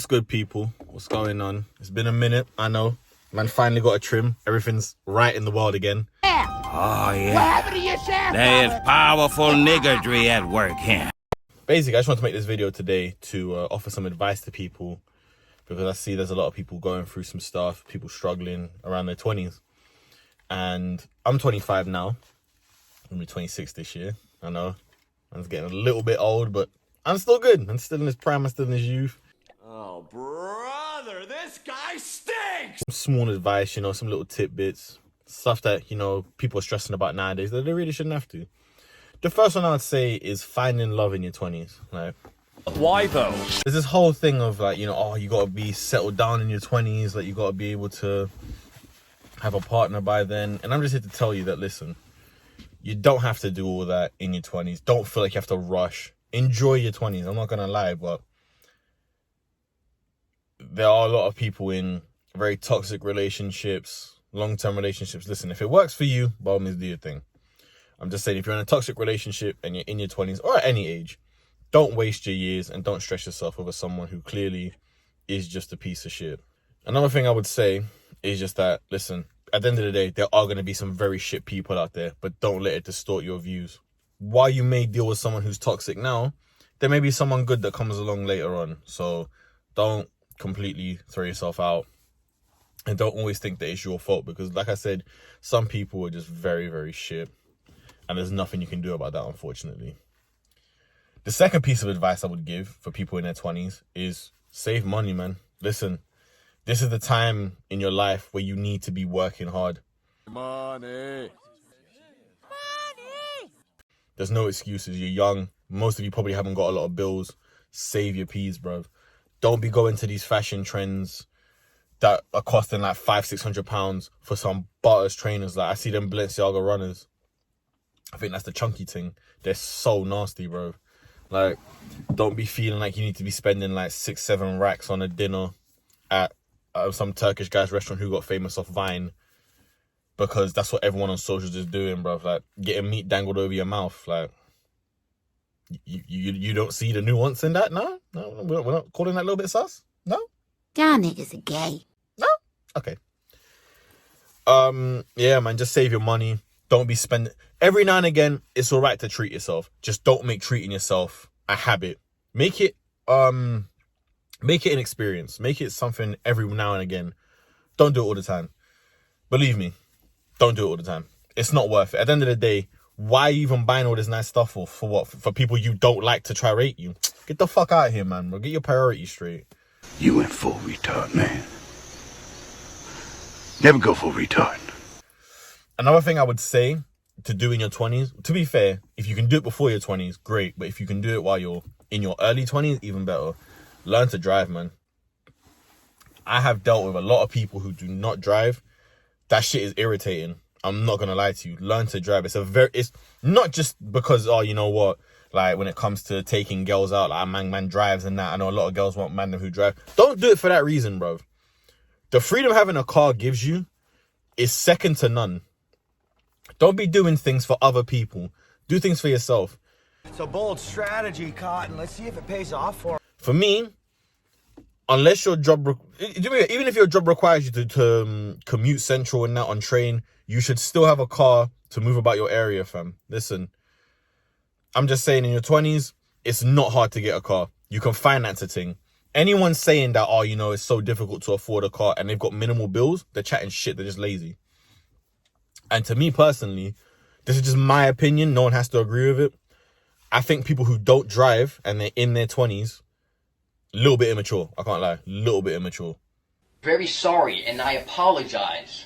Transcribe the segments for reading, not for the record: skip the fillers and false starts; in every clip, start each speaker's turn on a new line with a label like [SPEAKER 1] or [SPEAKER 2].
[SPEAKER 1] What's good, people? What's going on? It's been a minute, I know. Man finally got a trim. Everything's right in the world again.
[SPEAKER 2] Oh, yeah. There is powerful niggardry at work here.
[SPEAKER 1] Basically, I just want to make this video today to offer some advice to people, because I see there's a lot of people going through some stuff, people struggling around their 20s. And I'm 25 now. I'm going to be 26 this year. I know. I'm getting a little bit old, but I'm still good. I'm still in his prime. I'm still in his youth.
[SPEAKER 3] Oh, brother, this guy stinks!
[SPEAKER 1] Some small advice, some little tidbits. Stuff that, people are stressing about nowadays that they really shouldn't have to. The first one I would say is finding love in your 20s. Like,
[SPEAKER 3] why, though?
[SPEAKER 1] There's this whole thing of, like, you got to be settled down in your 20s. Like, you got to be able to have a partner by then. And I'm just here to tell you that, listen, you don't have to do all that in your 20s. Don't feel like you have to rush. Enjoy your 20s. I'm not going to lie, but there are a lot of people in very toxic relationships, long-term relationships. Listen, if it works for you, by all means, do your thing. I'm just saying, if you're in a toxic relationship and you're in your 20s or at any age, don't waste your years and don't stress yourself over someone who clearly is just a piece of shit. Another thing I would say is just that, listen, at the end of the day, there are going to be some very shit people out there, but don't let it distort your views. While you may deal with someone who's toxic now, there may be someone good that comes along later on. So don't completely throw yourself out. And don't always think that it's your fault, because like I said, some people are just very, very shit. And there's nothing you can do about that, unfortunately. The second piece of advice I would give for people in their 20s is save money, man. Listen, this is the time in your life where you need to be working hard.
[SPEAKER 3] Money.
[SPEAKER 1] There's no excuses. You're young. Most of you probably haven't got a lot of bills. Save your peas, bruv. Don't be going to these fashion trends that are costing like £500-600 for some butters trainers. Like, I see them Balenciaga runners. I think that's the chunky thing. They're so nasty, bro. Like, don't be feeling like you need to be spending like 6-7 racks on a dinner at some Turkish guy's restaurant who got famous off Vine, because that's what everyone on socials is doing, bro. Like, getting meat dangled over your mouth. Like, you don't see the nuance in that? No, we're not calling that a little bit sus. No,
[SPEAKER 4] y'all niggas are gay.
[SPEAKER 1] no. Okay. Yeah, man. Just save your money. Don't be spending. Every now and again, it's all right to treat yourself. Just don't make treating yourself a habit. Make it an experience. Make it something every now and again. Don't do it all the time. Believe me, don't do it all the time. It's not worth it. At the end of the day, why are you even buying all this nice stuff for? For what? For people you don't like to try rate you? Get the fuck out of here, man, bro. Get your priorities straight.
[SPEAKER 5] You went full retard, man. Never go full retard.
[SPEAKER 1] Another thing I would say to do in your 20s, to be fair, if you can do it before your 20s, great. But if you can do it while you're in your early 20s, even better. Learn to drive, man. I have dealt with a lot of people who do not drive. That shit is irritating. I'm not going to lie to you. Learn to drive. It's not just because, oh, you know what? Like, when it comes to taking girls out, like, man drives and that. I know a lot of girls want man who drive. Don't do it for that reason, bro. The freedom having a car gives you is second to none. Don't be doing things for other people. Do things for yourself.
[SPEAKER 3] It's a bold strategy, Cotton. Let's see if it pays off for him.
[SPEAKER 1] For me, unless your job, even if your job requires you to commute central and that on train, you should still have a car to move about your area, fam. Listen, I'm just saying, in your 20s, it's not hard to get a car. You can finance a thing. Anyone saying that, oh, it's so difficult to afford a car and they've got minimal bills, they're chatting shit. They're just lazy. And to me personally, this is just my opinion. No one has to agree with it. I think people who don't drive and they're in their 20s, a little bit immature. I can't lie. A little bit immature.
[SPEAKER 6] Very sorry, and I apologize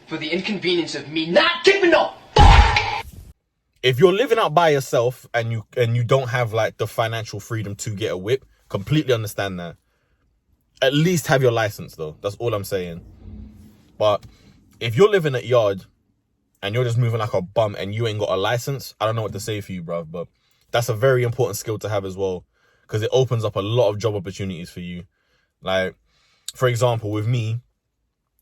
[SPEAKER 6] for the inconvenience of me not giving a fuck.
[SPEAKER 1] If you're living out by yourself and you don't have like the financial freedom to get a whip, completely understand that. At least have your license though. That's all I'm saying. But if you're living at yard and you're just moving like a bum and you ain't got a license, I don't know what to say for you, bruv. But that's a very important skill to have as well, because it opens up a lot of job opportunities for you. Like, for example, with me,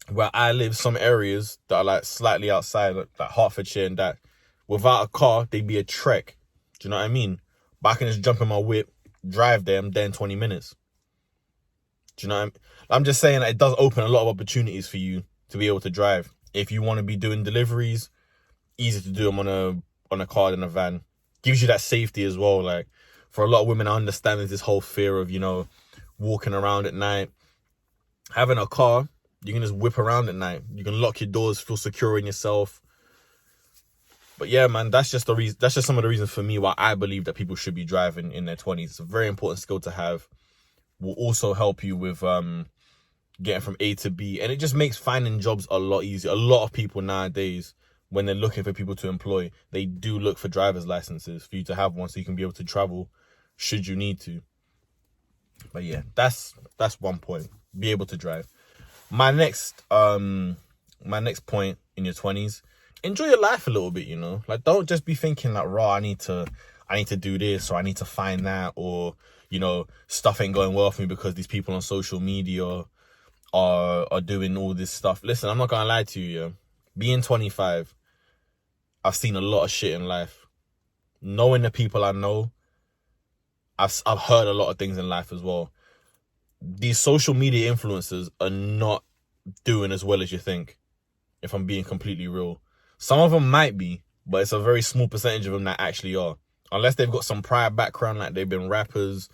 [SPEAKER 1] where I live, some areas that are like slightly outside, like Hertfordshire and that, without a car, they'd be a trek. Do you know what I mean? But I can just jump in my whip, drive there, I'm there in 20 minutes. Do you know what I mean? I'm just saying that it does open a lot of opportunities for you to be able to drive. If you want to be doing deliveries, easy to do them on a car and a van. Gives you that safety as well. Like, for a lot of women, I understand there's this whole fear of, you know, walking around at night. Having a car, you can just whip around at night. You can lock your doors, feel secure in yourself. But yeah, man, that's just the reason. That's just some of the reasons for me why I believe that people should be driving in their 20s. It's a very important skill to have. Will also help you with getting from A to B, and it just makes finding jobs a lot easier. A lot of people nowadays, when they're looking for people to employ, they do look for driver's licenses for you to have one, so you can be able to travel should you need to. But yeah, that's one point. Be able to drive. My next point in your 20s, enjoy your life a little bit, you know? Like, don't just be thinking like, raw, I need to do this, or I need to find that, or, you know, stuff ain't going well for me because these people on social media are doing all this stuff. Listen, I'm not gonna lie to you, yeah. Being 25, I've seen a lot of shit in life. Knowing the people I know, I've heard a lot of things in life as well. These social media influencers are not doing as well as you think, if I'm being completely real. Some of them might be, but it's a very small percentage of them that actually are. Unless they've got some prior background, like they've been rappers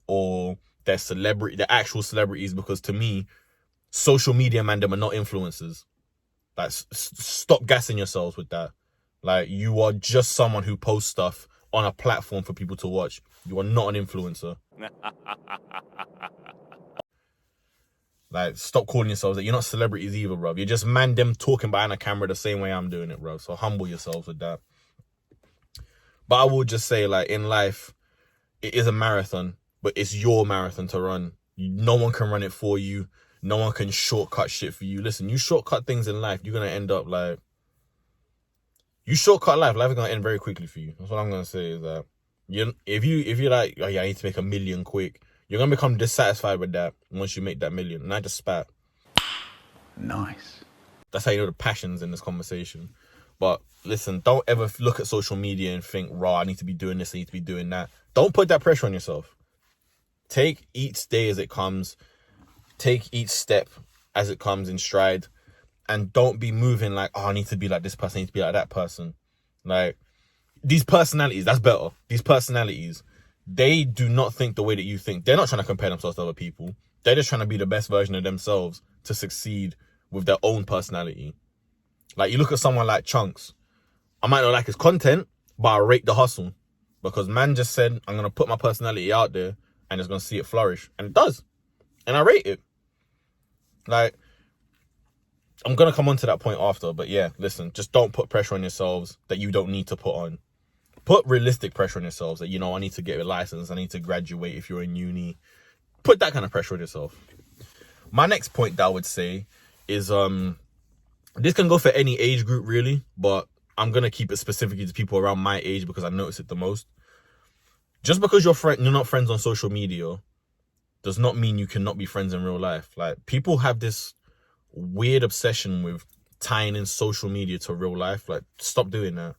[SPEAKER 1] or they're actual celebrities, because to me, social media man, them are not influencers. Like, stop gassing yourselves with that. Like, you are just someone who posts stuff on a platform for people to watch. You are not an influencer. Like, stop calling yourselves that. You're not celebrities either, bro. You're just man them talking behind a camera the same way I'm doing it, bro. So humble yourselves with that. But I will just say, like, in life, it is a marathon, but it's your marathon to run. No one can run it for you. No one can shortcut shit for you. Listen, you shortcut things in life, you're going to end up like... You shortcut life is going to end very quickly for you. That's what I'm going to say is that... If you're like, oh yeah, I need to make 1 million quick, you're going to become dissatisfied with that once you make that 1 million. And I just spat.
[SPEAKER 5] Nice.
[SPEAKER 1] That's how you know the passion's in this conversation. But listen, don't ever look at social media and think, raw, I need to be doing this, I need to be doing that. Don't put that pressure on yourself. Take each day as it comes. Take each step as it comes in stride. And don't be moving like, oh, I need to be like this person, I need to be like that person. Like, these personalities, that's better. These personalities, they do not think the way that you think. They're not trying to compare themselves to other people. They're just trying to be the best version of themselves to succeed with their own personality. Like, you look at someone like Chunks. I might not like his content, but I rate the hustle. Because man just said, I'm going to put my personality out there and it's going to see it flourish. And it does. And I rate it. Like, I'm going to come on to that point after. But yeah, listen, just don't put pressure on yourselves that you don't need to put on. Put realistic pressure on yourselves that, you know, I need to get a license. I need to graduate if you're in uni. Put that kind of pressure on yourself. My next point that I would say is, this can go for any age group really, but I'm going to keep it specifically to people around my age because I notice it the most. Just because you're not friends on social media does not mean you cannot be friends in real life. Like, people have this weird obsession with tying in social media to real life. Like, stop doing that.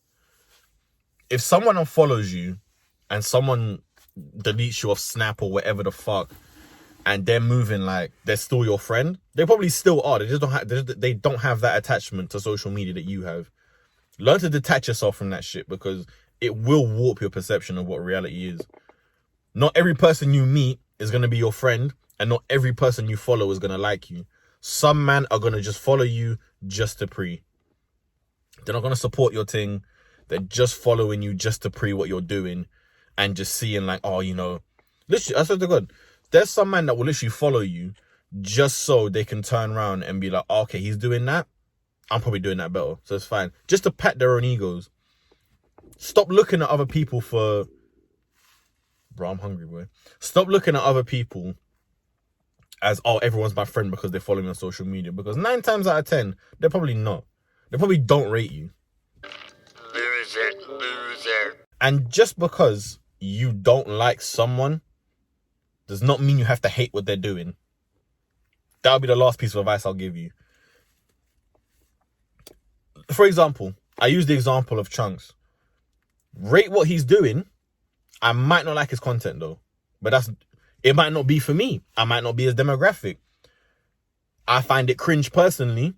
[SPEAKER 1] If someone unfollows you and someone deletes you off Snap or whatever the fuck, and they're moving like they're still your friend, they probably still are. They just don't have that attachment to social media that you have. Learn to detach yourself from that shit, because it will warp your perception of what reality is. Not every person you meet is going to be your friend, and not every person you follow is going to like you. Some man are going to just follow you just to pre. They're not going to support your thing. They're just following you just to pre what you're doing and just seeing like, oh, you know, literally, I swear to God, there's some man that will literally follow you just so they can turn around and be like, oh, okay, he's doing that, I'm probably doing that better, so it's fine. Just to pat their own egos. Stop looking at other people for... Bro, I'm hungry, boy. Stop looking at other people as, oh, everyone's my friend because they're following me on social media. Because 9 times out of 10, they're probably not. They probably don't rate you. Loser. And just because you don't like someone does not mean you have to hate what they're doing. That'll be the last piece of advice I'll give you. For example, I use the example of Chunks. Rate what he's doing. I might not like his content though. But it might not be for me. I might not be as demographic. I find it cringe personally,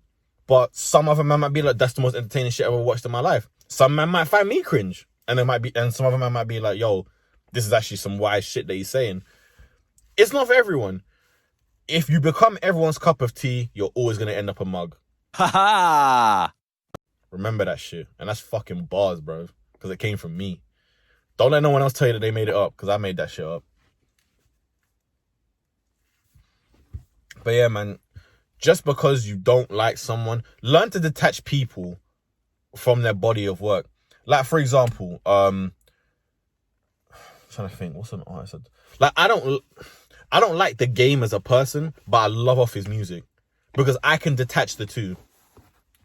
[SPEAKER 1] but some other man might be like, that's the most entertaining shit I've ever watched in my life. Some man might find me cringe. And some other man might be like, yo, this is actually some wise shit that he's saying. It's not for everyone. If you become everyone's cup of tea, you're always going to end up a mug.
[SPEAKER 2] Ha ha!
[SPEAKER 1] Remember that shit. And that's fucking bars, bro. Because it came from me. Don't let no one else tell you that they made it up, because I made that shit up. But yeah, man, just because you don't like someone, learn to detach people from their body of work. Like, for example, I'm trying to think, what's an artist? Like, I don't like The Game as a person, but I love off his music because I can detach the two.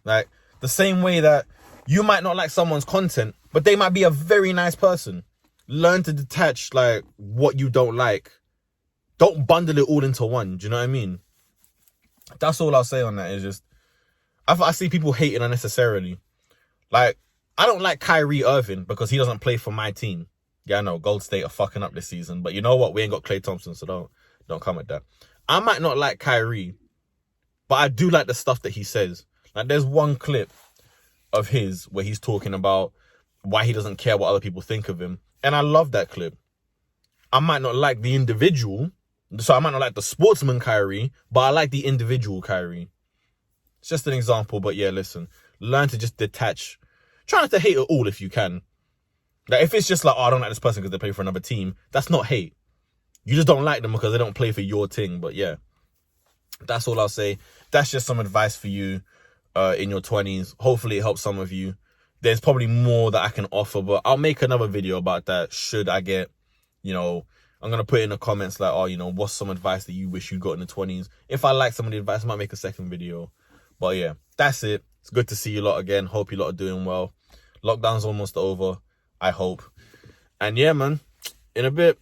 [SPEAKER 1] Like, the same way that you might not like someone's content, but they might be a very nice person. Learn to detach, like, what you don't like. Don't bundle it all into one. Do you know what I mean? That's all I'll say on that. Is just, I see people hating unnecessarily. Like, I don't like Kyrie Irving because he doesn't play for my team. Yeah, I know, Gold State are fucking up this season. But you know what? We ain't got Klay Thompson, so don't come at that. I might not like Kyrie, but I do like the stuff that he says. Like, there's one clip of his where he's talking about why he doesn't care what other people think of him. And I love that clip. I might not like the individual, so I might not like the sportsman Kyrie, but I like the individual Kyrie. It's just an example, but yeah, listen. Learn to just detach. Try not to hate it all if you can. Like, if it's just like, oh, I don't like this person because they play for another team, that's not hate. You just don't like them because they don't play for your team. But yeah, that's all I'll say. That's just some advice for you in your 20s. Hopefully it helps some of you. There's probably more that I can offer, but I'll make another video about that. Should I get, I'm going to put in the comments like, oh, what's some advice that you wish you got in the 20s? If I like some of the advice, I might make a second video. But yeah, that's it. It's good to see you lot again. Hope you lot are doing well. Lockdown's almost over, I hope. And yeah, man, in a bit.